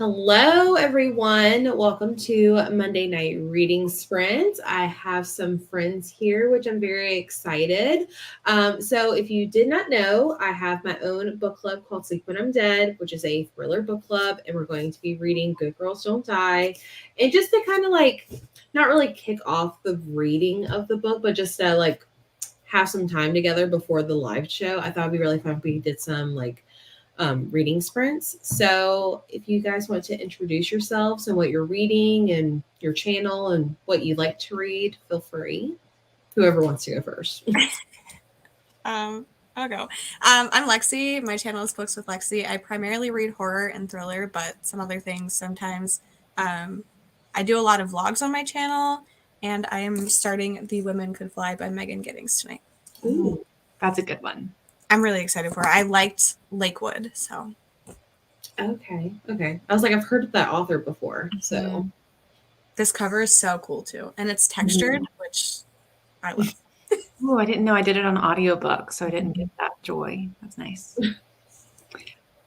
Hello, everyone. Welcome to Monday Night Reading Sprint. I have some friends here, which I'm very excited. So, if you did not know, I have my own book club called Sleep When I'm Dead, which is a thriller book club, and we're going to be reading Good Girls Don't Die. And just to kind of not really kick off the reading of the book, but just to have some time together before the live show, I thought it'd be really fun if we did some reading sprints. So if you guys want to introduce yourselves and what you're reading and your channel and what you like to read, feel free. Whoever wants to go first. I'll go. I'm Lexi. My channel is Books with Lexi. I primarily read horror and thriller, but some other things sometimes. I do a lot of vlogs on my channel, and I am starting The Women Could Fly by Megan Giddings tonight. Ooh, that's a good one. I'm really excited for it. I liked Lakewood, so. Okay. I was like, I've heard of that author before, so. This cover is so cool, too. And it's textured, which I love. Oh, I didn't know I did it on audiobook, so I didn't get that joy. That's nice.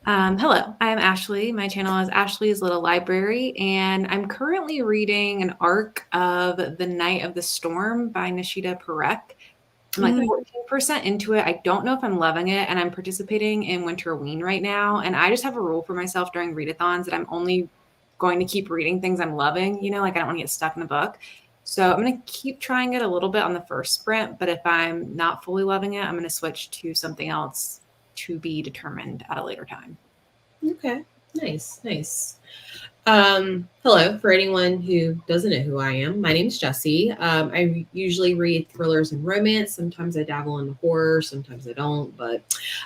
Hello, I'm Ashley. My channel is Ashley's Little Library, and I'm currently reading an arc of The Night of the Storm by Nishida Parekh. I'm like 14% into it. I don't know if I'm loving it, and I'm participating in Winterween right now. And I just have a rule for myself during readathons that I'm only going to keep reading things I'm loving. I don't want to get stuck in a book. So I'm going to keep trying it a little bit on the first sprint, but if I'm not fully loving it, I'm going to switch to something else to be determined at a later time. Okay, nice. Hello, for anyone who doesn't know who I am, my name's Jessie. I usually read thrillers and romance. Sometimes I dabble in horror, sometimes I don't, but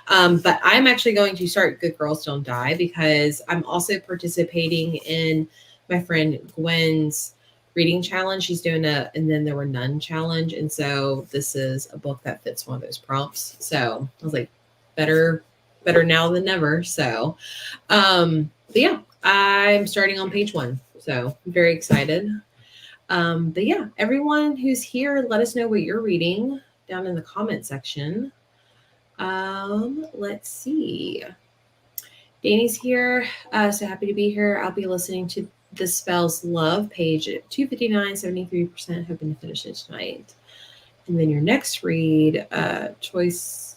I'm actually going to start Good Girls Don't Die because I'm also participating in my friend Gwen's reading challenge. She's doing and then there were none challenge. And so this is a book that fits one of those prompts. So I was like, better now than never. So, but yeah, I'm starting on page 1. So I'm very excited. But yeah, everyone who's here, let us know what you're reading down in the comment section. Let's see. Danny's here. So happy to be here. I'll be listening to The Spells Love page at 259, 73%, hoping to finish it tonight. And then your next read, choice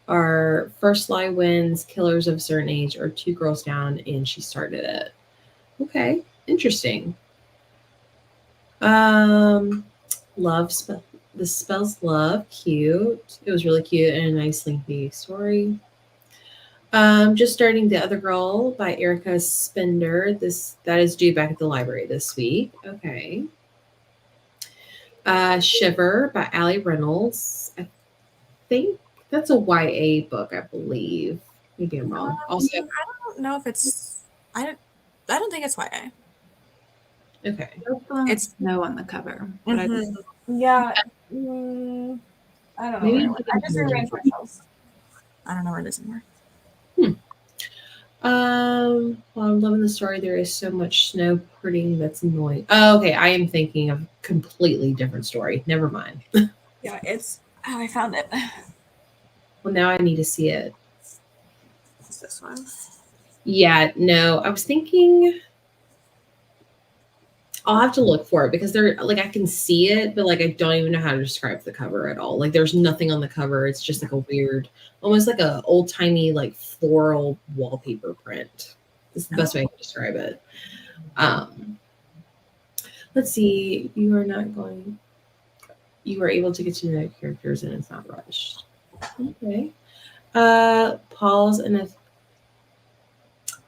are First Lie Wins, Killers of a Certain Age, or Two Girls Down, and She Started It. Okay, interesting. The Spells Love, cute. It was really cute and a nice lengthy story. Just starting The Other Girl by Erica Spender. That is due back at the library this week. Okay. Shiver by Allie Reynolds. I think that's a YA book, I believe. Maybe I'm wrong. Also, I don't know if it's. I don't think it's YA. Okay. It's snow on the cover. But I don't know. Maybe I just rearranged my shelves. I don't know where it is anymore. Well, I'm loving the story. There is so much snow pretting that's annoying. Oh, okay. I am thinking of a completely different story. Never mind. Yeah, it's. Oh, I found it. Well, now I need to see it. It's this one. Yeah, no. I was thinking I'll have to look for it because they're I can see it, but I don't even know how to describe the cover at all. There's nothing on the cover. It's just a weird, almost like a old timey floral wallpaper print. It's the best way I can describe it. Let's see. You were able to get to know characters and it's not rushed. Okay. Pause and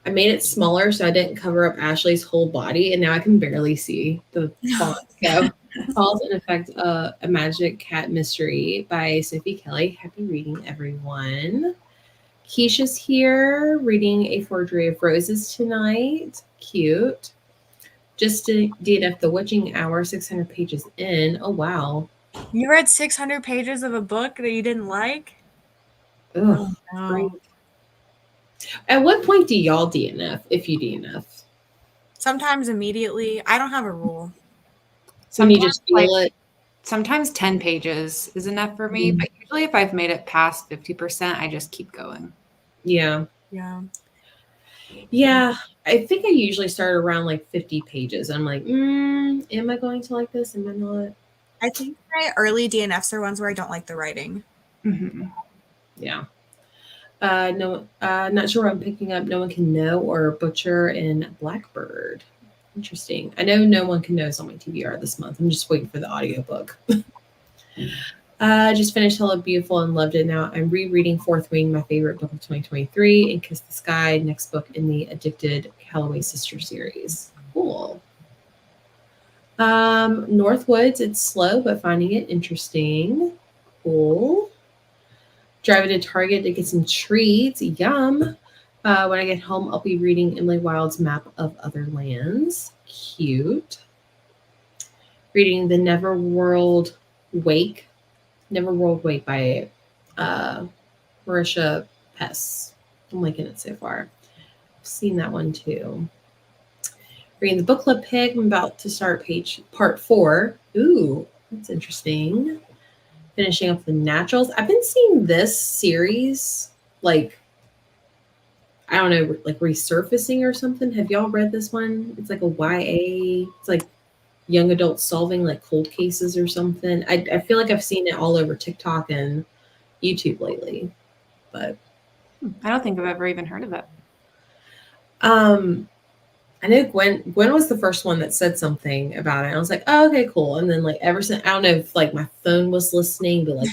I made it smaller so I didn't cover up Ashley's whole body, and now I can barely see the font go. Pause and Effect, A Magic Cat Mystery by Sophie Kelly. Happy reading, everyone. Keisha's here reading A Forgery of Roses tonight. Cute. Just DNF The Witching Hour, 600 pages in. Oh, wow. You read 600 pages of a book that you didn't like? Ugh, no. At what point do y'all DNF, if you DNF? Sometimes immediately. I don't have a rule. When you just feel it? Sometimes 10 pages is enough for me, but usually if I've made it past 50%, I just keep going. Yeah. Yeah, I think I usually start around like 50 pages. I'm like, am I going to like this? Am I not? I think my early DNFs are ones where I don't like the writing. Mm-hmm. Yeah. No, not sure what I'm picking up. No One Can Know or Butcher and Blackbird. Interesting. I know No One Can Know is on my TBR this month. I'm just waiting for the audiobook. Just finished Hello Beautiful and loved it. Now I'm rereading Fourth Wing, my favorite book of 2023, and Kiss the Sky, next book in the Addicted Calloway Sister series. Cool. Northwoods, it's slow, but finding it interesting. Cool. Driving to Target to get some treats. Yum. When I get home, I'll be reading Emily Wilde's Map of Other Lands. Cute. Reading The Neverworld Wake by Marisha Hess. I'm liking it so far. I've seen that one too. Reading the book club pick. I'm about to start part 4. Ooh, that's interesting. Finishing up The Naturals. I've been seeing this series like, I don't know, like resurfacing or something. Have y'all read this one? It's like a YA. It's like young adults solving like cold cases or something. I feel like I've seen it all over TikTok and YouTube lately. But I don't think I've ever even heard of it. I know Gwen was the first one that said something about it. I was like, oh, okay, cool. And then like ever since, I don't know if like my phone was listening, but like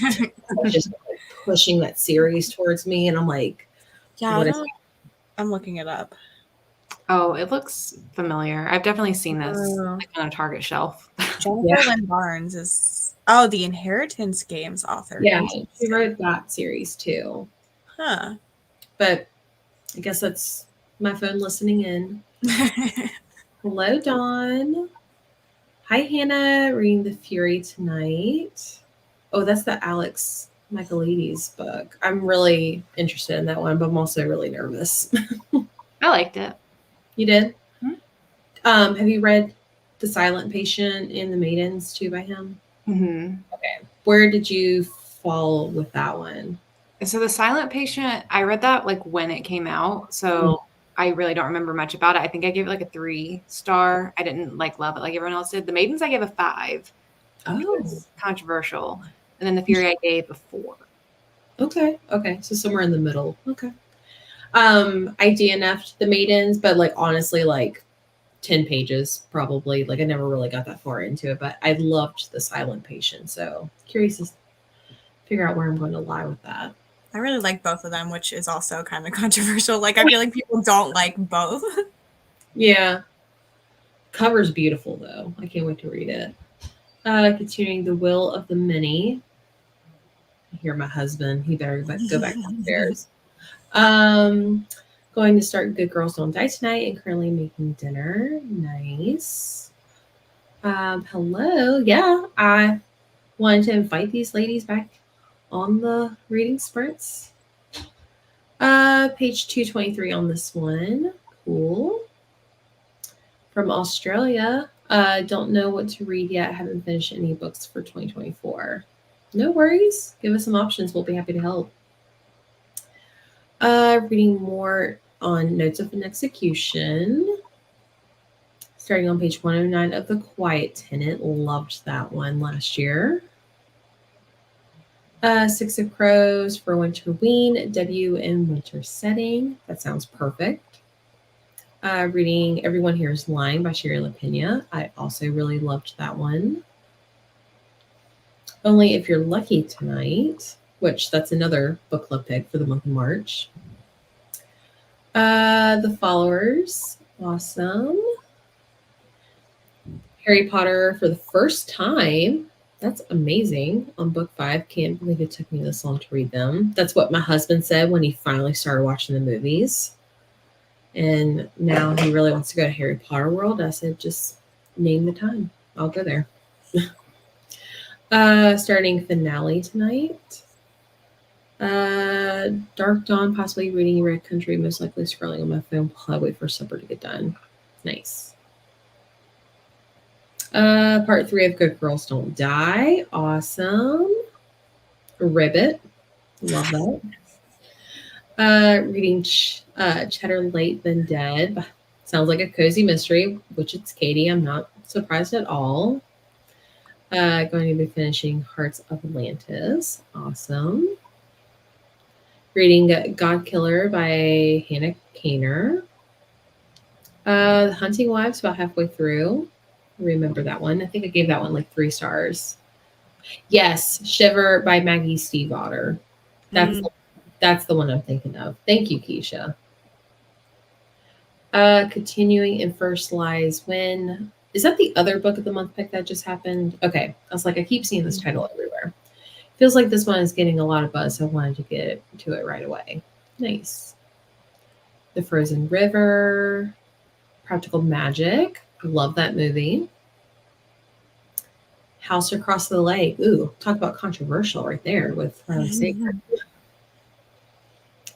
just like, pushing that series towards me, and I'm like, Yeah, what is I'm looking it up. Oh, it looks familiar. I've definitely seen this like on a Target shelf. Jennifer Lynn Barnes is the Inheritance Games author. Yeah, she wrote that series too. Huh. But I guess that's my phone listening in. Hello, Dawn. Hi, Hannah. Reading The Fury tonight. Oh, that's the Alex Michaelides book. I'm really interested in that one, but I'm also really nervous. I liked it. You did? Mm-hmm. Have you read The Silent Patient and The Maidens too by him? Mm-hmm. Okay. Where did you fall with that one? So The Silent Patient, I read that like when it came out. So I really don't remember much about it. I think I gave it like a 3-star. I didn't like love it like everyone else did. The Maidens, I gave a 5. Oh, it was controversial. And then The Fury, I gave a 4. Okay. So somewhere in the middle. Okay. I DNF'd The Maidens, but like honestly, like 10 pages probably. Like I never really got that far into it, but I loved The Silent Patient. So curious to figure out where I'm going to lie with that. I really like both of them, which is also kind of controversial. Like I feel like people don't like both. Yeah. Cover's beautiful though. I can't wait to read it. Continuing The Will of the Many. I hear my husband. He better go back downstairs. Going to start Good Girls Don't Die Tonight and currently making dinner. Nice. Hello. Yeah, I wanted to invite these ladies back on the reading sprints. Page 223 on this one. Cool. From Australia. Don't know what to read yet. Haven't finished any books for 2024. No worries. Give us some options. We'll be happy to help. Reading more on Notes of an Execution. Starting on page 109 of The Quiet Tenant. Loved that one last year. Six of Crows for Winter Ween. W in Winter Setting. That sounds perfect. Reading Everyone Here is Lying by Shiri LaPena. I also really loved that one. Only If You're Lucky Tonight, which that's another book club pick for the month of March. The Followers. Awesome. Harry Potter for the first time. That's amazing. On book 5. Can't believe it took me this long to read them. That's what my husband said when he finally started watching the movies. And now he really wants to go to Harry Potter World. I said, just name the time. I'll go there. Starting Finale tonight. Dark Dawn, possibly reading Red Country, most likely scrolling on my phone while I wait for supper to get done. Nice. Part 3 of Good Girls Don't Die. Awesome. Ribbit. Love Reading Cheddar Late Than Dead. Sounds like a cozy mystery, which it's Katie. I'm not surprised at all. Going to be finishing Hearts of Atlantis. Awesome. Reading God Killer by Hannah Kaner. The Hunting Wives, about halfway through. Remember that one. I think I gave that one like 3 stars. Yes, Shiver by Maggie Stiefvater. That's the one I'm thinking of. Thank you, Keisha. Continuing in First Lies When. Is that the other book of the month pick that just happened? Okay. I was like, I keep seeing this title everywhere. Feels like this one is getting a lot of buzz, so I wanted to get to it right away. Nice. The Frozen River. Practical Magic. Love that movie. House Across the Lake. Ooh, talk about controversial right there with Riley Sager.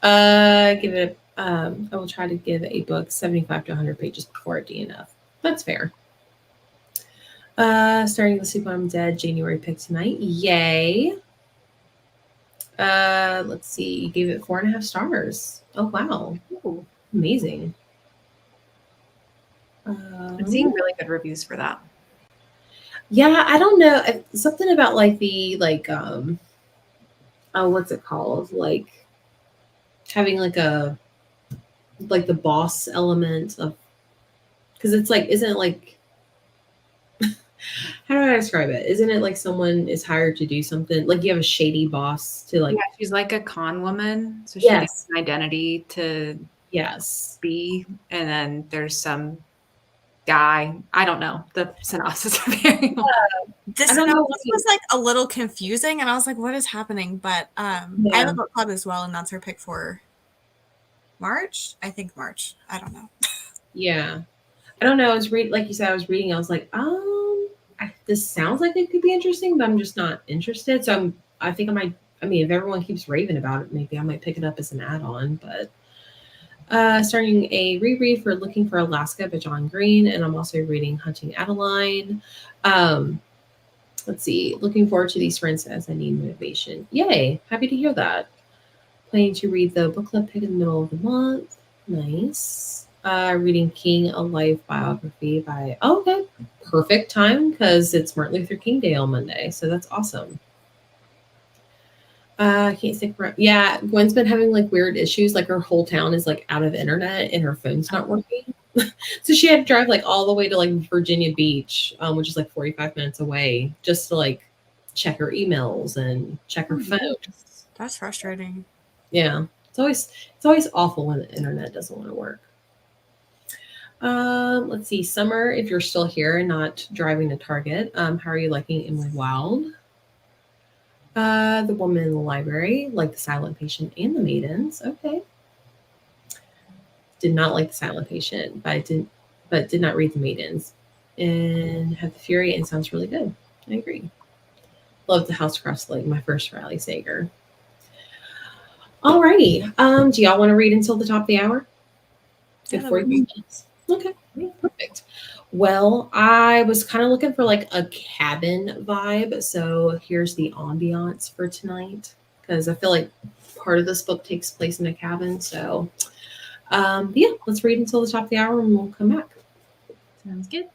Give it. I will try to give a book 75 to 100 pages before a DNF. That's fair. Starting the Super I'm Dead January pick tonight. Yay. Let's see. You gave it 4.5 stars. Oh wow. Ooh, amazing. I'm seeing really good reviews for that. Yeah, I don't know. Something about like the what's it called? Like having like the boss element of, because it's like, isn't it like, how do I describe it? Isn't it like someone is hired to do something? Like you have a shady boss to like. Yeah, she's like a con woman, so she Yes. gets an identity to Yes. be, and then there's some guy. I don't know the synopsis of very well. The synopsis was like a little confusing, and I was like, "What is happening?" But I have a book club as well, and that's her pick for March. I think March. I don't know. Yeah, I don't know. I was reading, like you said, I was reading. I was like, this sounds like it could be interesting, but I'm just not interested. So I think I might. I mean, if everyone keeps raving about it, maybe I might pick it up as an add-on. But starting a reread for Looking for Alaska by John Green, and I'm also reading Hunting Adeline. Let's see. Looking forward to these friends as I need motivation. Yay! Happy to hear that. Planning to read the book club pick in the middle of the month. Nice. Reading King, a life biography by. Oh, okay, perfect time because it's Martin Luther King Day on Monday, so that's awesome. Can't stick around. Yeah, Gwen's been having like weird issues. Like her whole town is like out of internet and her phone's not working. So she had to drive like all the way to like Virginia Beach, which is like 45 minutes away, just to like check her emails and check her phone. That's frustrating. Yeah, it's always awful when the internet doesn't want to work. Let's see, Summer, if you're still here and not driving to Target, how are you liking Emily Wilde? The Woman in the Library, like The Silent Patient and The Maidens. Okay. Did not like The Silent Patient, but did not read The Maidens. And Have the Fury and sounds really good. I agree. Love The House Across the Lake, my first Riley Sager. Alrighty. Do y'all want to read until the top of the hour? Good 45 minutes. Okay, perfect. Well, I was kind of looking for like a cabin vibe. So here's the ambiance for tonight, because I feel like part of this book takes place in a cabin. So yeah, let's read until the top of the hour and we'll come back. Sounds good.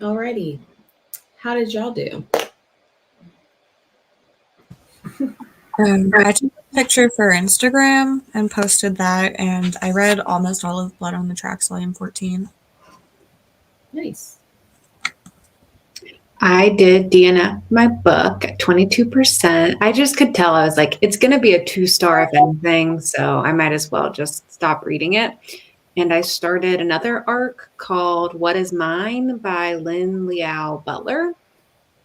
Alrighty. How did y'all do? I took a picture for Instagram and posted that, and I read almost all of Blood on the Tracks, Volume 14. Nice. I did DNF my book at 22%. I just could tell, I was like, it's going to be a 2-star if anything, so I might as well just stop reading it. And I started another arc called What Is Mine by Lynn Liao Butler.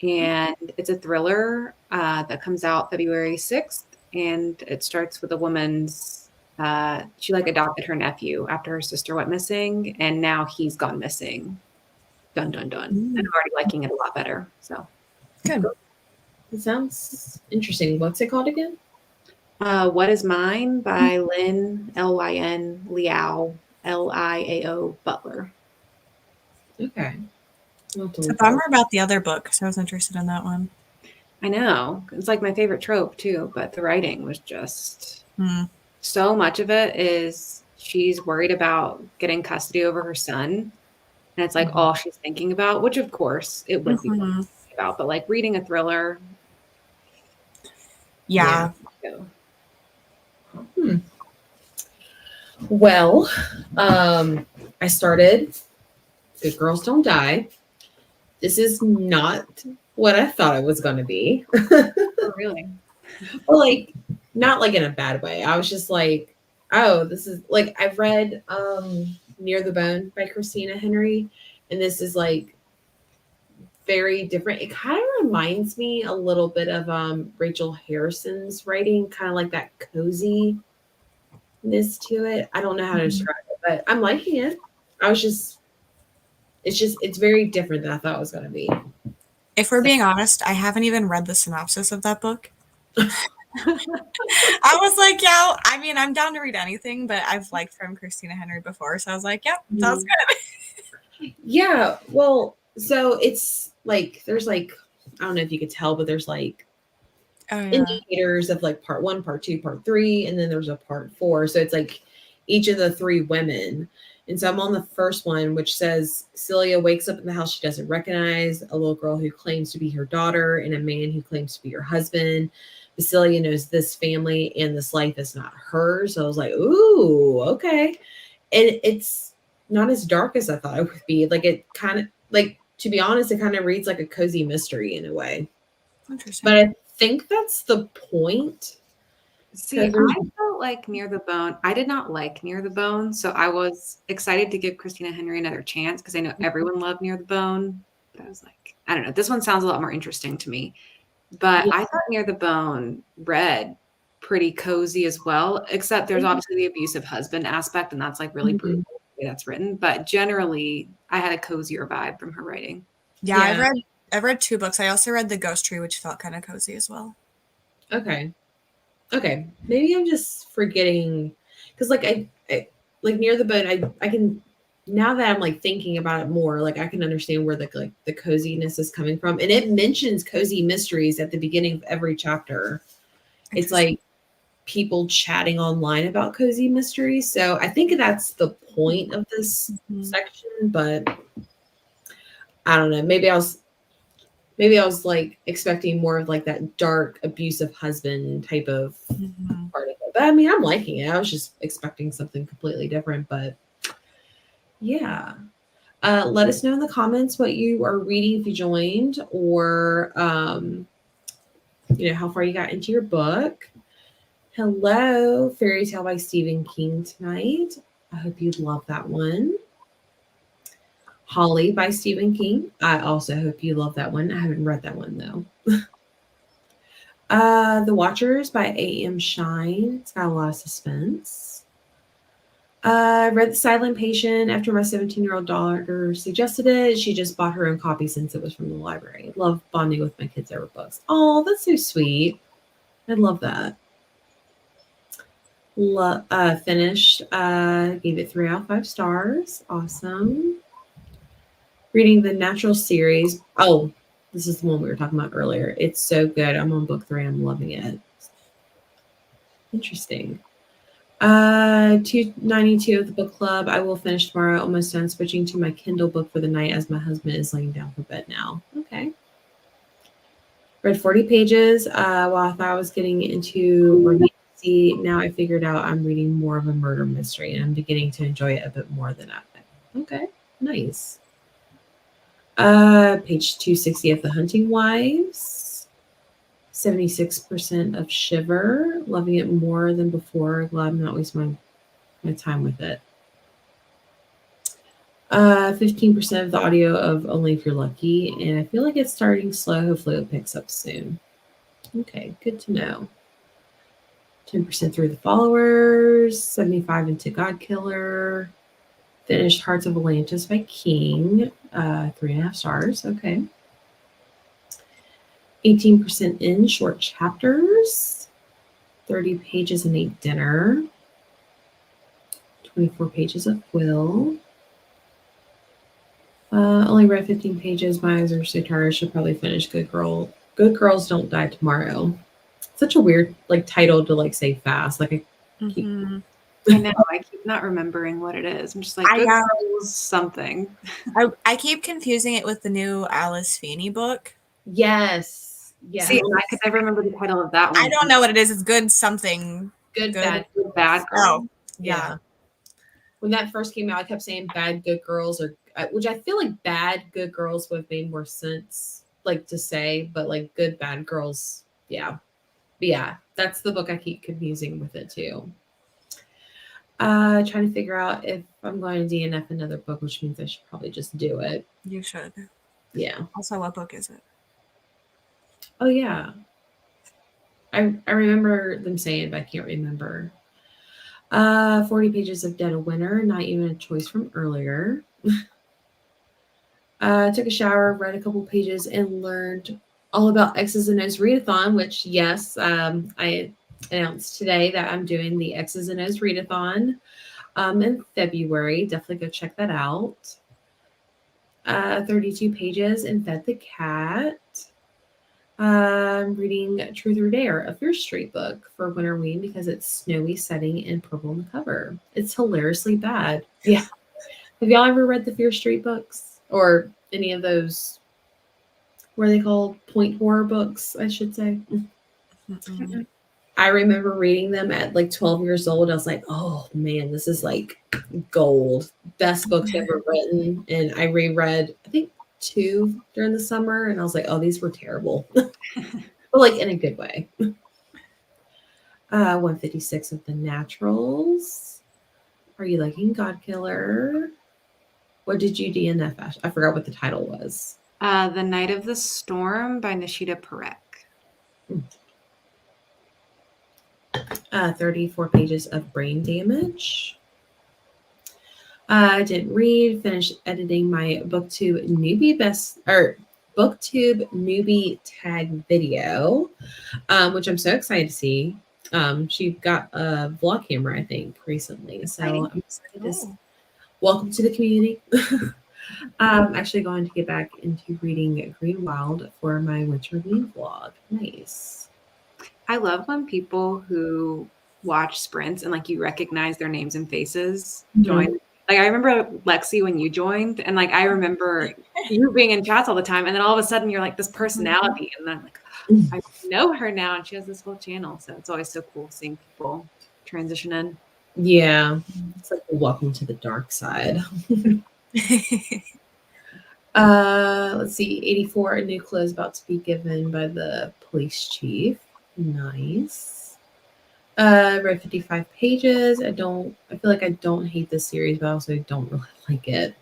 And it's a thriller that comes out February 6th. And it starts with a woman's, she like adopted her nephew after her sister went missing. And now he's gone missing. Dun, dun, dun. And I'm already liking it a lot better. So Good. It sounds interesting. What's it called again? What Is Mine by Lynn, Lyn, Liao, Liao Butler. Okay. It's a bummer about the other book, because I was interested in that one. I know. It's like my favorite trope too, but the writing was just so much of it is she's worried about getting custody over her son. And it's like all she's thinking about, which of course it would be about, but like reading a thriller. Yeah. Well, I started Good Girls Don't Die. This is not what I thought it was going to be. Oh, really? Well, like, not like in a bad way. I was just like, oh, this is like, I've read Near the Bone by Christina Henry, and this is like very different. It kind of reminds me a little bit of Rachel Harrison's writing, kind of like that coziness to it. I don't know how to describe it, but I'm liking it. It's very different than I thought it was going to be. If we're being honest, I haven't even read the synopsis of that book. I was like, yeah, I mean, I'm down to read anything, but I've liked from Christina Henry before. So I was like, yep, sounds good. Yeah. Well, so it's like, there's like, I don't know if you could tell, but there's like indicators of like part 1, part 2, part 3, and then there's a part 4. So it's like each of the 3 women. And so I'm on the first one, which says Celia wakes up in the house she doesn't recognize, a little girl who claims to be her daughter and a man who claims to be her husband. Celia knows this family and this life is not hers. So I was like, ooh, okay. And it's not as dark as I thought it would be. Like it kind of, like, to be honest, it kind of reads like a cozy mystery in a way. Interesting. But I think that's the point. See, I felt like Near the Bone. I did not like Near the Bone, so I was excited to give Christina Henry another chance because I know everyone loved Near the Bone. But I was like, I don't know. This one sounds a lot more interesting to me. But I thought Near the Bone read pretty cozy as well, except there's obviously the abusive husband aspect, and that's like really brutal the way that's written. But generally, I had a cozier vibe from her writing. Yeah. I've read 2 books. I also read The Ghost Tree, which felt kind of cozy as well. Okay. Maybe I'm just forgetting because like I like Near the Bone, I can, now that I'm like thinking about it more, like I can understand where the coziness is coming from. And it mentions cozy mysteries at the beginning of every chapter. It's like people chatting online about cozy mysteries. So I think that's the point of this section, but I don't know. Maybe I was like expecting more of like that dark abusive husband type of part of it. But I mean, I'm liking it. I was just expecting something completely different, but yeah. Let us know in the comments what you are reading if you joined, or how far you got into your book. Hello, Fairy Tale by Stephen King tonight. I hope you love that one. Holly by Stephen King. I also hope you love that one. I haven't read that one though. The Watchers by A.M. Shine. It's got a lot of suspense. I read The Silent Patient after my 17-year-old daughter suggested it. She just bought her own copy since it was from the library. Love bonding with my kids over books. Oh, that's so sweet. I love that. Finished. Gave it 3 out of 5 stars. Awesome. Reading the Natural series. Oh, this is the one we were talking about earlier. It's so good. I'm on book 3. I'm loving it. Interesting. 292 of the book club. I will finish tomorrow. Almost done. Switching to my Kindle book for the night as my husband is laying down for bed now. Okay. Read 40 pages. While I thought I was getting into romancy, now I figured out I'm reading more of a murder mystery, and I'm beginning to enjoy it a bit more than epic. Okay, nice. Page 260 of The Hunting Wives. 76% of Shiver. Loving it more than before. Glad I'm not wasting my time with it. 15% of the audio of Only If You're Lucky, and I feel like it's starting slow. Hopefully it picks up soon. Okay, good to know. 10% through The Followers, 75 into God Killer. Finished Hearts of Atlantis by King, 3.5 stars. Okay. 18% in Short Chapters, 30 pages and ate dinner. 24 pages of Will. Only read 15 pages. My eyes are so tired. I should probably finish Good Girl. Good Girls Don't Die Tomorrow. Such a weird title to say fast. Like I keep I know. I keep not remembering what it is. I'm just like, Good Girls something. I keep confusing it with the new Alice Feeney book. Yes. Yes. See, I remember the title of that one. I don't know what it is. It's good something. Good Bad Girl. Oh, yeah. When that first came out, I kept saying Bad Good Girls, or which I feel like Bad Good Girls would have made more sense, to say, but Good Bad Girls, yeah. But yeah, that's the book I keep confusing with it too. Trying to figure out if I'm going to DNF another book, which means I should probably just do it. You should. Yeah. Also, what book is it? Oh yeah. I remember them saying, but I can't remember. 40 pages of Dead of Winter, not even a choice from earlier. Took a shower, read a couple pages, and learned all about X's and O's readathon, which, yes, I announced today that I'm doing the X's and O's readathon in February. Definitely go check that out. 32 pages and fed the cat. Reading Truth or Dare, a Fear Street book for Winterween because it's snowy setting and purple on the cover. It's hilariously bad. Yeah. Have y'all ever read the Fear Street books or any of those? What are they called? Point horror books, I should say. Mm-mm. I remember reading them at 12 years old. I was like, oh man, this is gold. Best books ever written. And I reread, I think, 2 during the summer, and I was like, oh, these were terrible. But in a good way. 156 of The Naturals. Are you liking God Killer? What did you DNF, Ash? I forgot what the title was. The Night of the Storm by Nishida Parekh. 34 pages of Brain Damage. I didn't read. Finished editing my BookTube newbie tag video, which I'm so excited to see. She got a vlog camera, I think, recently. So I'm excited to welcome to the community. I'm actually going to get back into reading Green Wild for my Winterween vlog. Nice. I love when people who watch sprints and you recognize their names and faces join. I remember Lexi when you joined, and I remember you being in chats all the time, and then all of a sudden you're this personality, and I'm I know her now, and she has this whole channel, so it's always so cool seeing people transition in. Yeah, it's welcome to the dark side. Let's see, 84, a new clue is about to be given by the police chief. Nice. Read 55 pages. I feel like I don't hate this series, but I also don't really like it.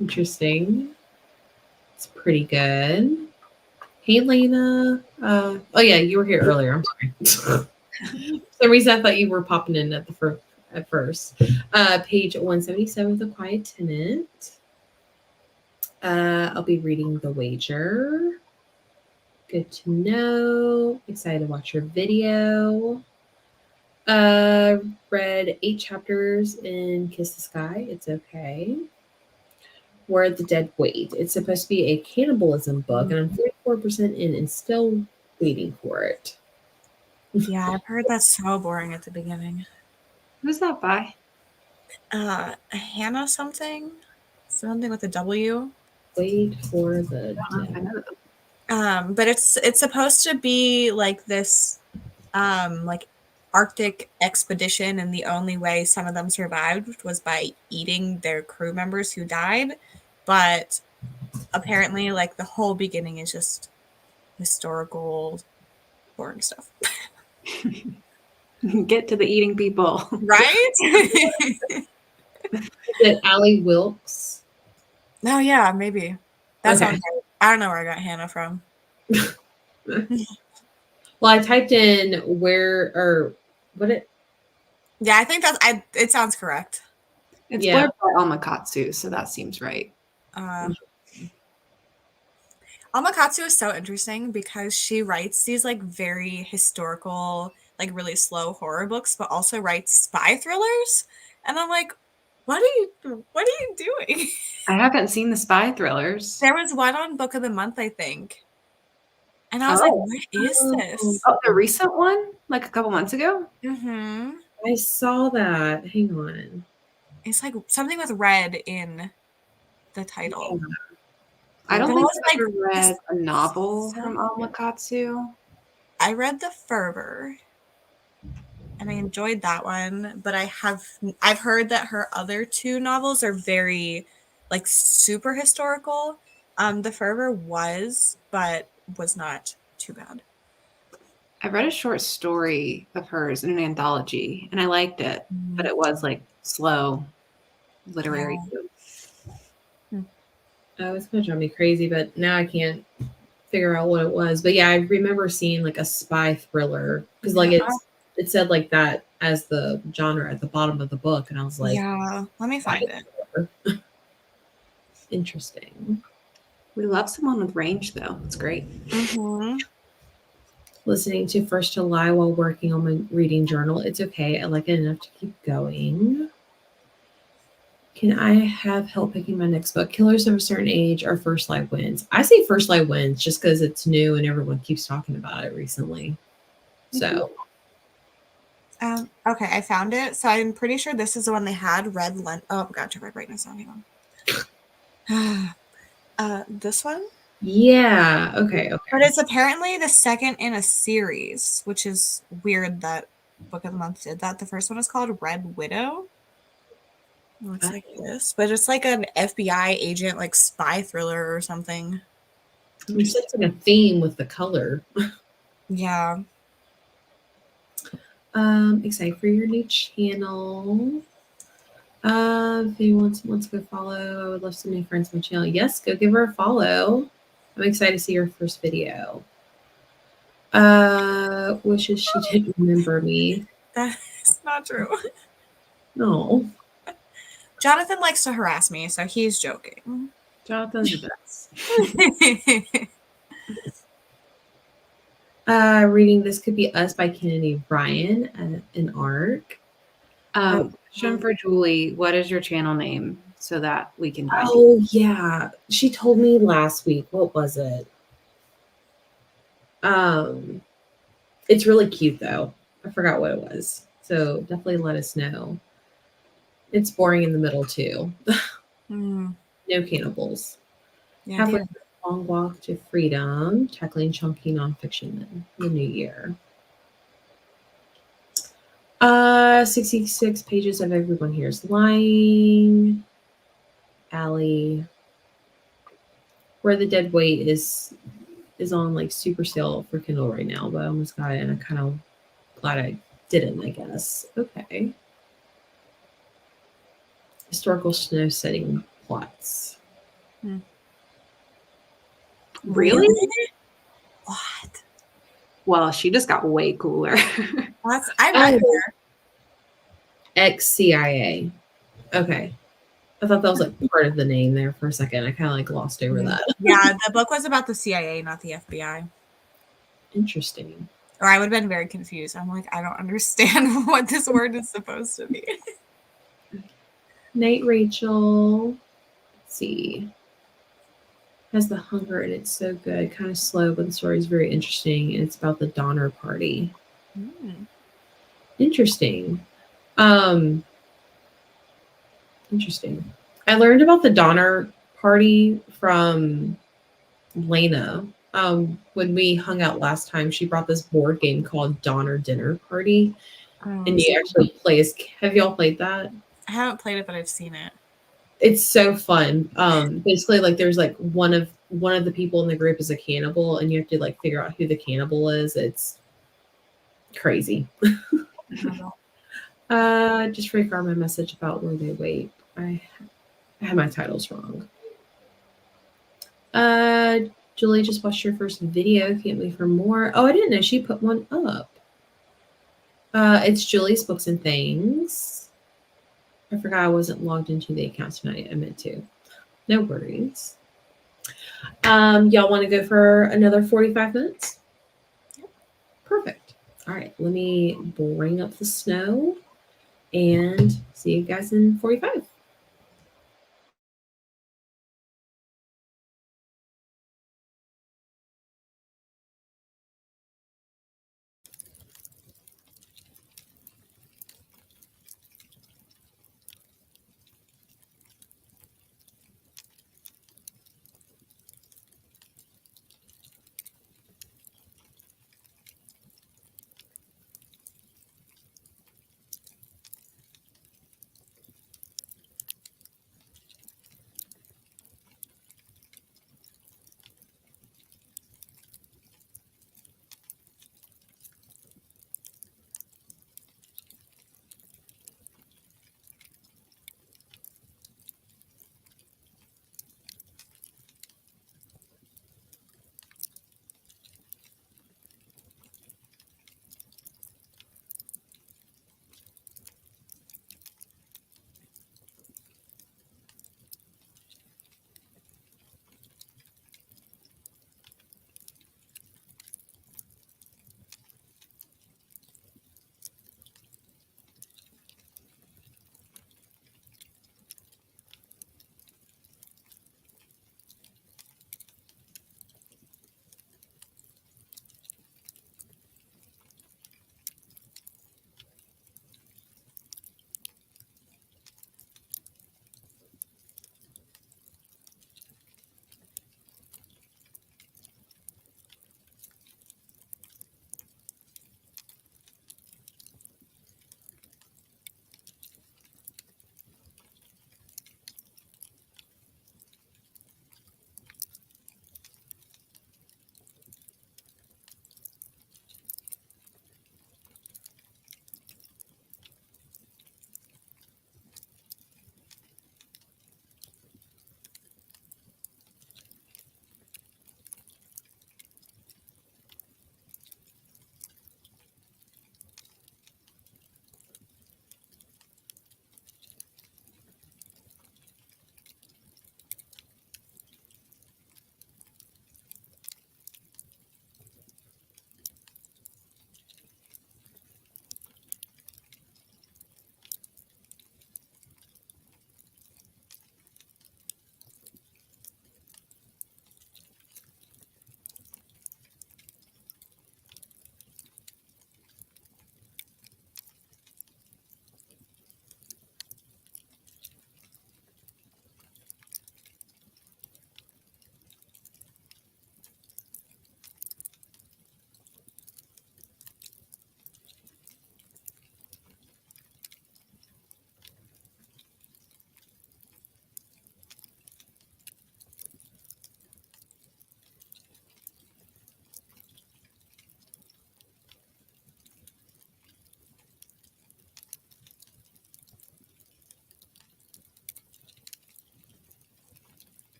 Interesting. It's pretty good. Hey, Lena. Oh yeah, you were here earlier. I'm sorry. For some reason I thought you were popping in at first. Page 177 of The Quiet Tenant. I'll be reading The Wager. Good to know. Excited to watch your video. Read 8 chapters in Kiss the Sky. It's okay. Where the Dead Wait. It's supposed to be a cannibalism book, and I'm 44% in and still waiting for it. Yeah, I've heard that's so boring at the beginning. Who's that by? Hannah something with a W. Wait for the I dead. know that. But it's supposed to be like this like Arctic expedition, and the only way some of them survived was by eating their crew members who died. But apparently, like, the whole beginning is just historical boring stuff. Get to the eating people. Right? Is it Allie Wilkes? Oh yeah, maybe. That Okay. sounds right. I don't know where I got Hannah from. Well, I typed in where or what it. Yeah, I think it sounds correct. It's Yeah. blurred by Almakatsu, so that seems right. Amakatsu is so interesting because she writes these like very historical, like really slow horror books, but also writes spy thrillers. And I'm like, what are you doing? I haven't seen the spy thrillers. There was one on Book of the Month, I think. And I was like, what is this? Oh, the recent one? Like a couple months ago? Mm-hmm. I saw that. Hang on. It's like something with red in the title. I don't But think I was I've ever like, read this a novel so from good. Almakatsu. I read The Fervor, and I enjoyed that one, but I've heard that her other two novels are very like super historical. The Fervor but was not too bad. I read a short story of hers in an anthology, and I liked it, but it was like slow literary. Oh, it's gonna drive me crazy, but now I can't figure out what it was. But yeah, I remember seeing like a spy thriller because like it said like that as the genre at the bottom of the book, and I was like, yeah, let me find it. Interesting. We love someone with range, though. It's great. Mm-hmm. Listening to First to Lie while working on my reading journal. It's okay. I like it enough to keep going. Can I have help picking my next book? Killers of a Certain Age or First Light Wins? I say First Light Wins just because it's new and everyone keeps talking about it recently. So. Okay, I found it. So I'm pretty sure this is the one they had. Red Lent. Oh, God, my brightness on. Hang on. This one? Yeah. Okay. But it's apparently the second in a series, which is weird that Book of the Month did that. The first one is called Red Widow. It looks like this, but it's like an FBI agent, like spy thriller or something. I'm sensing a theme with the color. Yeah. Excited for your new channel. If anyone wants to go follow, I would love some new friends on my channel. Yes, go give her a follow. I'm excited to see her first video. Wishes she didn't remember me. That's not true. No. Jonathan likes to harass me, so he's joking. Jonathan's the best. Reading This Could Be Us by Kennedy Ryan, an ARC. Question for Julie. What is your channel name so that we can find Oh, yeah. She told me last week. What was it? It's really cute, though. I forgot what it was. So definitely let us know. It's boring in the middle, too. No cannibals. Yeah, Halfway through a long walk to freedom, tackling chunky nonfiction in the new year. 66 pages of Everyone Here's Lying. Allie. Where the Dead Weight is on like super sale for Kindle right now, but I almost got it and I'm kind of glad I didn't, I guess. Okay. Historical snow setting plots. Really? What? Well, she just got way cooler. I read her. Ex-CIA. Okay. I thought that was like part of the name there for a second. I kind of like glossed over that. Yeah, the book was about the CIA, not the FBI. Interesting. Or I would have been very confused. I'm like, I don't understand what this word is supposed to be. Night Rachel. Let's see. Has the hunger and it's so good. Kind of slow, but the story is very interesting. And it's about the Donner Party. Mm. Interesting. Um, interesting. I learned about the Donner Party from Lena. When we hung out last time, she brought this board game called Donner Dinner Party, and you actually play as. Have y'all played that? I haven't played it, but I've seen it. It's so fun. Basically, like there's like one of the people in the group is a cannibal, and you have to like figure out who the cannibal is. It's crazy. Just regard my message about where they wait. I have my titles wrong. Julie just watched your first video. Can't wait for more. Oh, I didn't know she put one up. It's Julie's Books and Things. I forgot I wasn't logged into the account tonight. I meant to. No worries. Y'all want to go for another 45 minutes? Perfect. All right, let me bring up the snow and see you guys in 45.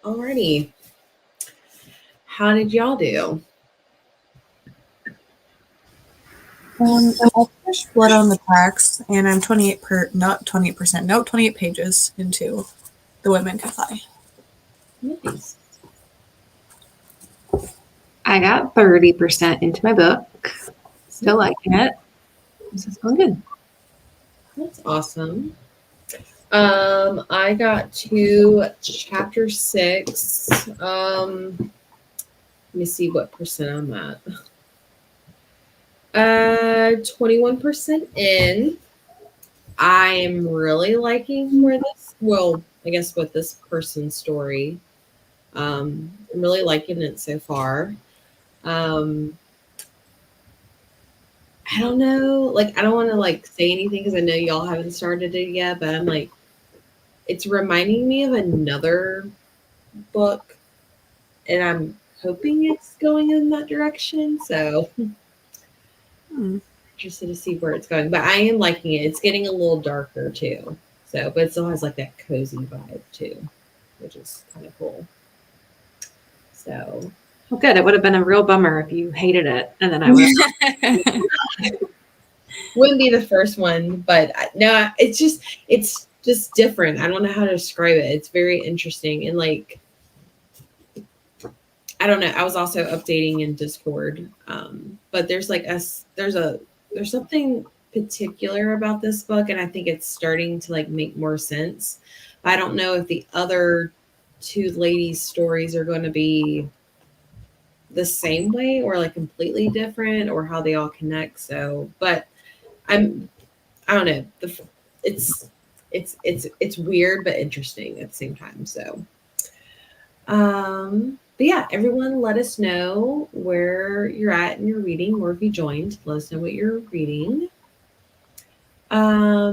Alrighty. How did y'all do? I finished Blood on the Tracks, and I'm 28 pages into The Women Can Fly. Nice. I got 30% into my book. Still liking it. This is going good. That's awesome. I got to chapter 6. Let me see what percent I'm at. 21% in. I am really liking where this, well, I guess with this person's story. I'm really liking it so far. I don't know, like I don't want to like say anything because I know y'all haven't started it yet, but I'm like, it's reminding me of another book, and I'm hoping it's going in that direction. So interested to see where it's going, but I am liking it. It's getting a little darker too. So, but it still has like that cozy vibe too, which is kind of cool. So, Well, good. It would have been a real bummer if you hated it, and then I would have. wouldn't be the first one, but no, it's just different. I don't know how to describe it. It's very interesting, and like I don't know. I was also updating in Discord, but there's like there's something particular about this book, and I think it's starting to like make more sense. I don't know if the other two ladies' stories are going to be the same way or like completely different, or how they all connect. So, but I don't know. It's weird but interesting at the same time. So, but yeah, everyone, let us know where you're at in your reading, or if you joined, let us know what you're reading.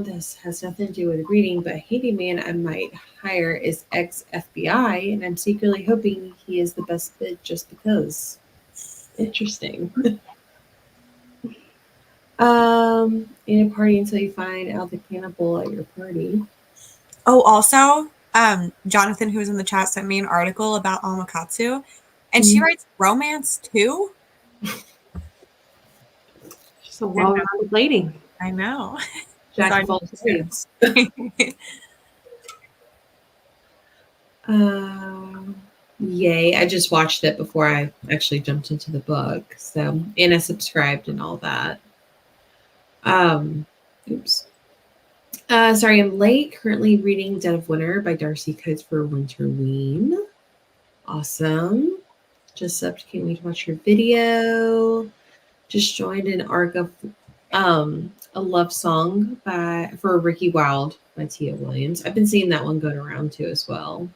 This has nothing to do with reading, but handyman I might hire is ex-FBI, and I'm secretly hoping he is the best fit just because. Interesting. In a party until you find out the cannibal at your party. Oh, also, Jonathan, who was in the chat, sent me an article about Amakatsu, and she writes romance too. She's a well-rounded lady. I know. Jack of all trades. Yay. I just watched it before I actually jumped into the book. So, and I subscribed and all that. Oops. Sorry, I'm late. Currently reading Dead of Winter by Darcy Coates for Winterween. Awesome. Just up, can't wait to watch your video. Just joined an arc of a love song for Ricky Wilde by Tia Williams. I've been seeing that one going around too as well.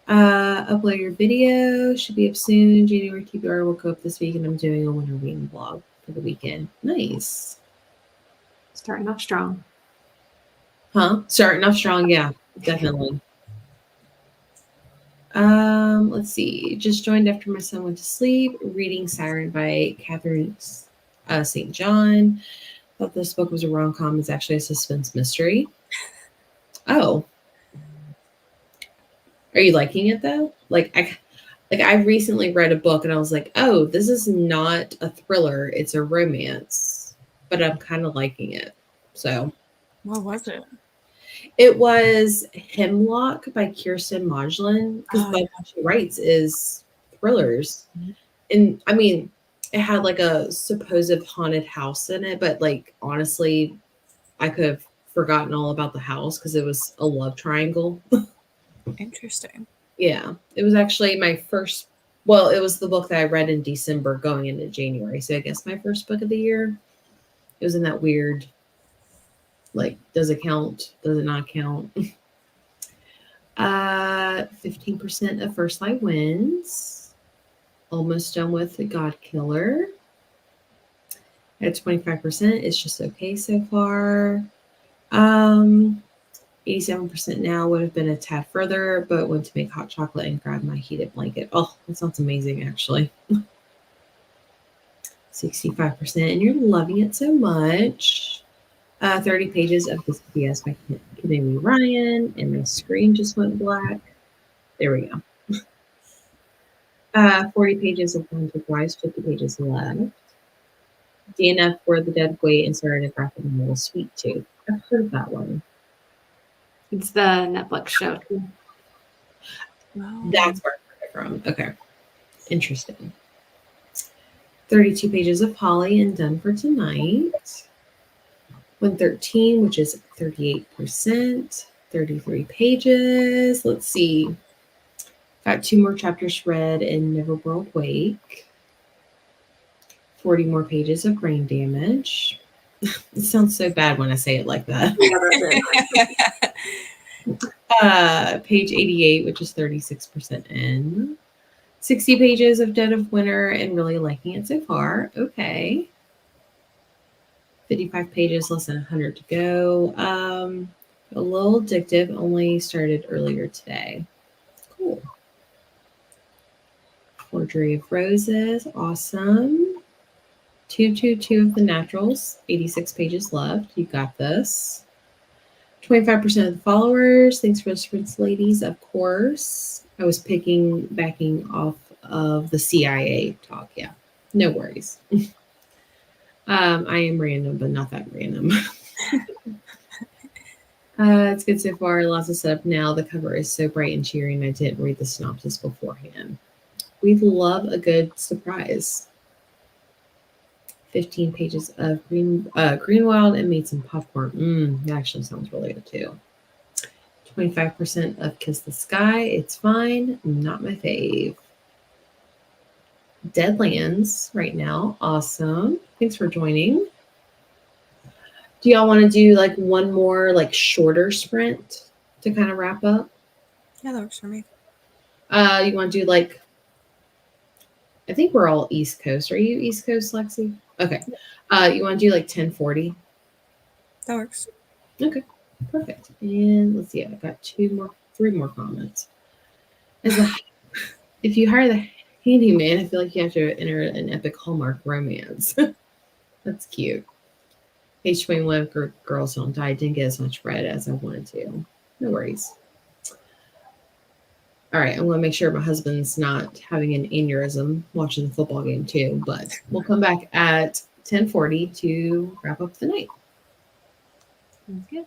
Upload your video. Should be up soon. January TBR will go up this week, and I'm doing a Winterween vlog for the weekend. Nice. Starting off strong. Huh? Starting off strong, yeah, definitely. Let's see. Just joined after my son went to sleep. Reading Siren by Catherine St. John. Thought this book was a rom-com. It's actually a suspense mystery. Oh. Are you liking it though? I recently read a book and I was like, oh, this is not a thriller. It's a romance. But I'm kind of liking it. So. What was it? It was Hemlock by Kirsten Modglin, because what she writes is thrillers. Mm-hmm. And I mean, it had like a supposed haunted house in it, but like honestly, I could have forgotten all about the house because it was a love triangle. Interesting. Yeah, it was actually my first. Well, it was the book that I read in December going into January. So I guess my first book of the year. It was in that weird, like, does it count? Does it not count? 15% of First Light Wins. Almost done with The God Killer. At 25%, it's just okay so far. 87% now would have been a tad further, but went to make hot chocolate and grab my heated blanket. Oh, that sounds amazing, actually. 65%, and you're loving it so much. 30 pages of this PS by Kimmy Ryan, and my screen just went black. There we go. 40 pages of Haunted Wise, 50 pages left. DNF for the Dead Weight and started a graphic novel, Sweet Tooth. I've heard of that one. It's the Netflix show too. That's where I heard it from. Okay. Interesting. 32 pages of Holly and done for tonight. 113, which is 38%. 33 pages. Let's see. Got 2 more chapters read in Neverworld Wake. 40 more pages of Brain Damage. It sounds so bad when I say it like that. Page 88, which is 36% in. 60 pages of Dead of Winter and really liking it so far. Okay. 55 pages, less than 100 to go. A little addictive, only started earlier today. Cool. Forgery of Roses, awesome. 222 of the Naturals, 86 pages left. You got this. 25% of the followers. Thanks for the sprints, ladies. Of course. I was backing off of the CIA talk. Yeah, no worries. I am random, but not that random. It's good so far. Lots of setup now. The cover is so bright and cheery, and I didn't read the synopsis beforehand. We love a good surprise. 15 pages of Greenwild and made some popcorn. That actually sounds really good too. 25% of Kiss the Sky. It's fine. Not my fave. Deadlands right now. Awesome. Thanks for joining. Do y'all want to do like one more like shorter sprint to kind of wrap up? Yeah, that works for me. You want to do like, I think we're all East Coast. Are you East Coast, Lexi? Okay. You want to do like 1040? That works. Okay. Perfect. And let's see. I got 3 more comments. If you hire the handyman, I feel like you have to enter an epic Hallmark romance. That's cute. Page 21, Girls Don't Die. Didn't get as much read as I wanted to. No worries. All right, I'm going to make sure my husband's not having an aneurysm watching the football game too, but we'll come back at 10:40 to wrap up the night. Sounds good.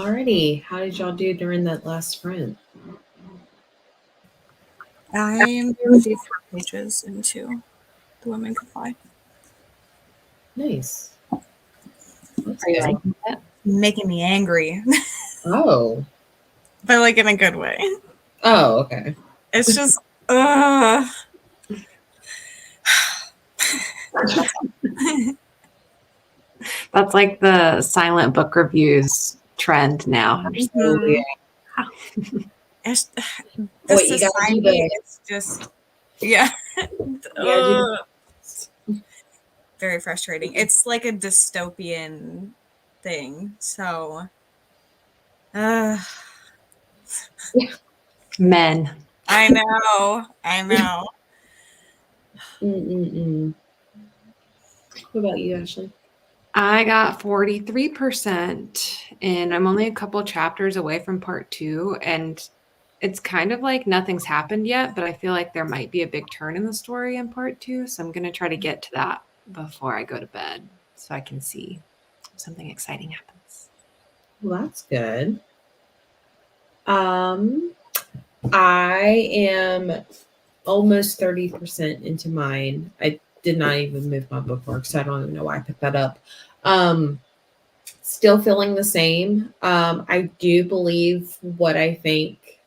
Alrighty. How did y'all do during that last sprint? I'm 54 pages into The Women Could Fly. Nice. That's Are you good. liking it? Making me angry, Oh. but like in a good way. Oh, okay. It's just, That's like the silent book reviews trend now. Mhm. It's the Wait, you gotta do society. the- It's just, yeah. Yeah, Very frustrating. It's like a dystopian thing. So, Men. I know. Mm-mm-mm. What about you, Ashley? I got 43%, and I'm only a couple chapters away from part 2. And it's kind of like nothing's happened yet, but I feel like there might be a big turn in the story in part 2. So I'm going to try to get to that before I go to bed so I can see if something exciting happens. Well, that's good. I am almost 30% into mine. I did not even move my bookmark, so I don't even know why I picked that up. Still feeling the same. I do believe what I think,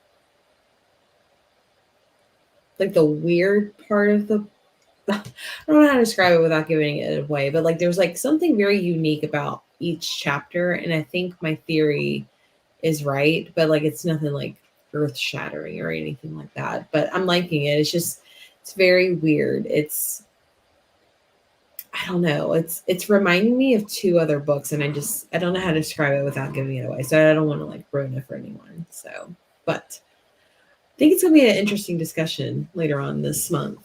like the weird part of the I don't know how to describe it without giving it away, but like there's like something very unique about each chapter, and I think my theory is right, but like it's nothing like earth shattering or anything like that. But I'm liking it. It's very weird. I don't know. It's reminding me of 2 other books, and I don't know how to describe it without giving it away. So I don't want to like ruin it for anyone. So, but I think it's gonna be an interesting discussion later on this month.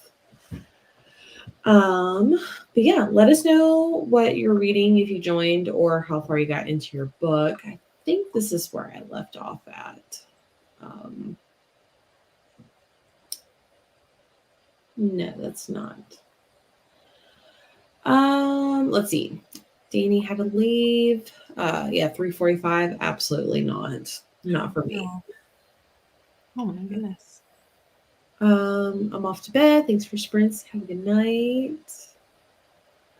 But yeah, let us know what you're reading if you joined or how far you got into your book. I think this is where I left off at. No, that's not. Let's see. Danny had to leave. Yeah, 3:45. Absolutely not. Not for me. No. Oh my goodness. I'm off to bed. Thanks for sprints. Have a good night.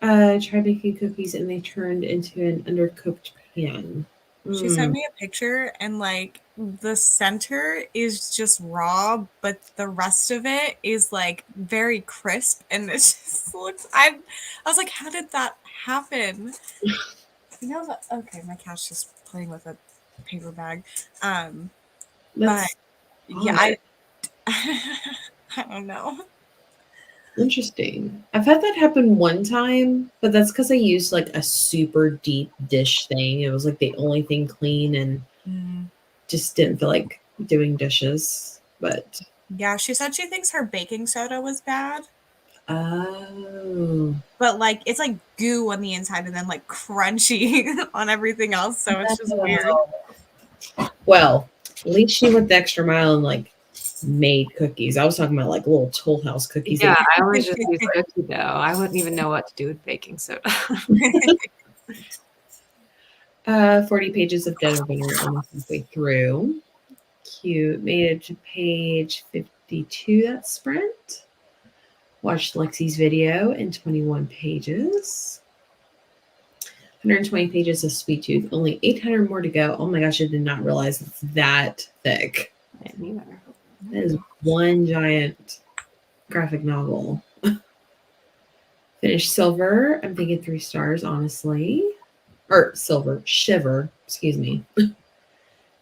Tried making cookies and they turned into an undercooked pan. She sent me a picture, and like the center is just raw, but the rest of it is like very crisp, and it just looks. I was like, how did that happen? You know, okay, my cat's just playing with a paper bag. That's But yeah, odd. I don't know. Interesting. I've had that happen one time, but that's because I used like a super deep dish thing. It was like the only thing clean and just didn't feel like doing dishes. But Yeah, she said she thinks her baking soda was bad, oh, but like it's like goo on the inside and then like crunchy on everything else. So it's just weird. well, at least she went the extra mile and like made cookies. I was talking about like little Toll House cookies. Yeah, I always just use cookie dough. I wouldn't even know what to do with baking soda. 40 pages of dinner winner almost halfway through. Cute. Made it to page 52 that sprint. Watched Lexi's video in 21 pages. 120 pages of Sweet Tooth. Only 800 more to go. Oh my gosh, I did not realize it's that thick. I didn't either. That is one giant graphic novel. Finished Silver. I'm thinking 3 stars, honestly. Or Silver. Shiver. Excuse me.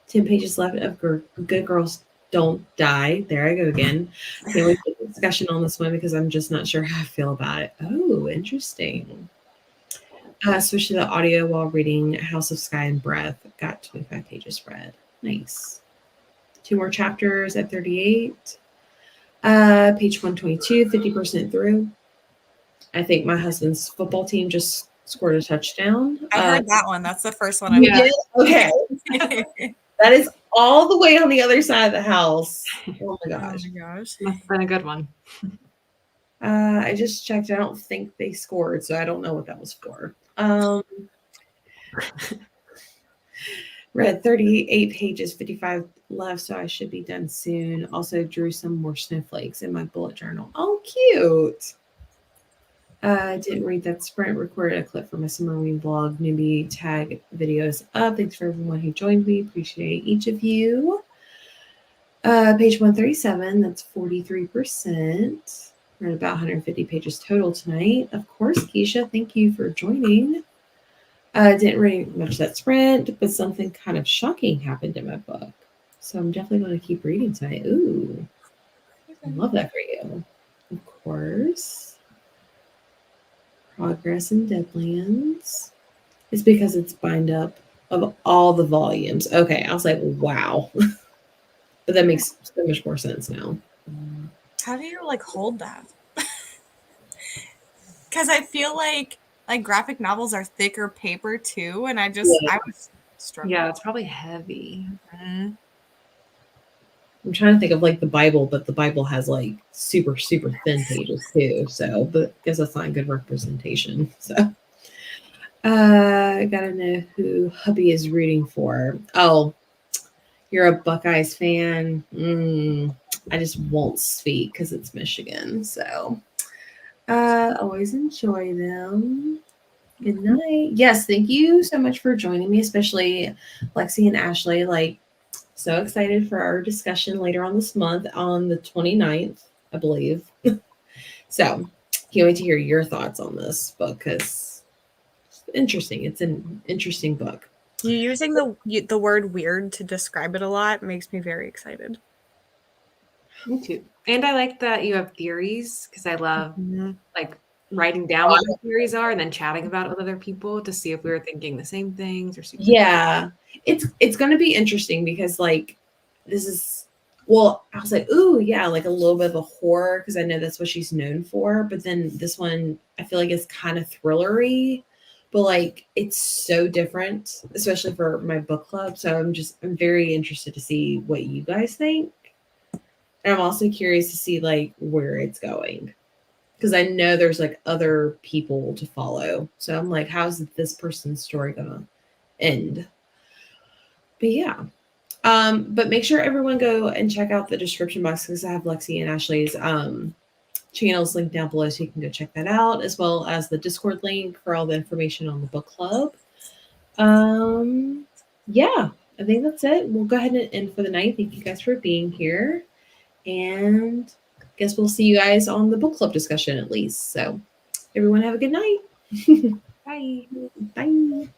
10 pages left of Good Girls Don't Die. There I go again. Can't wait for the discussion on this one because I'm just not sure how I feel about it. Oh, interesting. Switch to the audio while reading House of Sky and Breath. Got 25 pages read. Nice. 2 more chapters at 38. Page 122, 50% through. I think my husband's football team just scored a touchdown. I heard that one. That's the first one. You did? Okay. That is all the way on the other side of the house. Oh my gosh. Oh my gosh. Must have been a good one. I just checked. I don't think they scored, so I don't know what that was for. Read 38 pages, 55 left, so I should be done soon. Also drew some more snowflakes in my bullet journal. Oh, cute. Didn't read that sprint. Recorded a clip from my Summerween blog. Newbie tag videos up. Thanks for everyone who joined me. Appreciate each of you. Page 137. That's 43%. Read about 150 pages total tonight. Of course, Keisha. Thank you for joining. Didn't read much that sprint, but something kind of shocking happened in my book. So I'm definitely going to keep reading tonight. Ooh, I love that for you. Of course. Progress in Deadlands. It's because it's bind up of all the volumes. Okay, I was like, wow. But that makes so much more sense now. How do you like hold that? Because I feel like graphic novels are thicker paper too, and I was struggling. Yeah, it's probably heavy. Mhm. I'm trying to think of like the Bible, but the Bible has like super, super thin pages too. So, but I guess that's not a good representation. So, I gotta know who hubby is rooting for. Oh, you're a Buckeyes fan. I just won't speak because it's Michigan. So, always enjoy them. Good night. Yes, thank you so much for joining me, especially Lexi and Ashley. Like, so excited for our discussion later on this month on the 29th, I believe. So, can't wait to hear your thoughts on this book because it's interesting. It's an interesting book. You using the word weird to describe it a lot makes me very excited. Me too. And I like that you have theories because I love Mhm. like writing down what the theories are and then chatting about it with other people to see if we were thinking the same things or super. Yeah, it's going to be interesting because like this is I was like, ooh, yeah, like a little bit of a horror because I know that's what she's known for. But then this one, I feel like it's kind of thrillery, but like it's so different, especially for my book club. So I'm very interested to see what you guys think. And I'm also curious to see like where it's going. Because I know there's like other people to follow. So I'm like, how's this person's story gonna end? But yeah. But make sure everyone go and check out the description box because I have Lexi and Ashley's channels linked down below so you can go check that out, as well as the Discord link for all the information on the book club. Yeah, I think that's it. We'll go ahead and end for the night. Thank you guys for being here. And I guess we'll see you guys on the book club discussion at least. So everyone have a good night. Bye. Bye.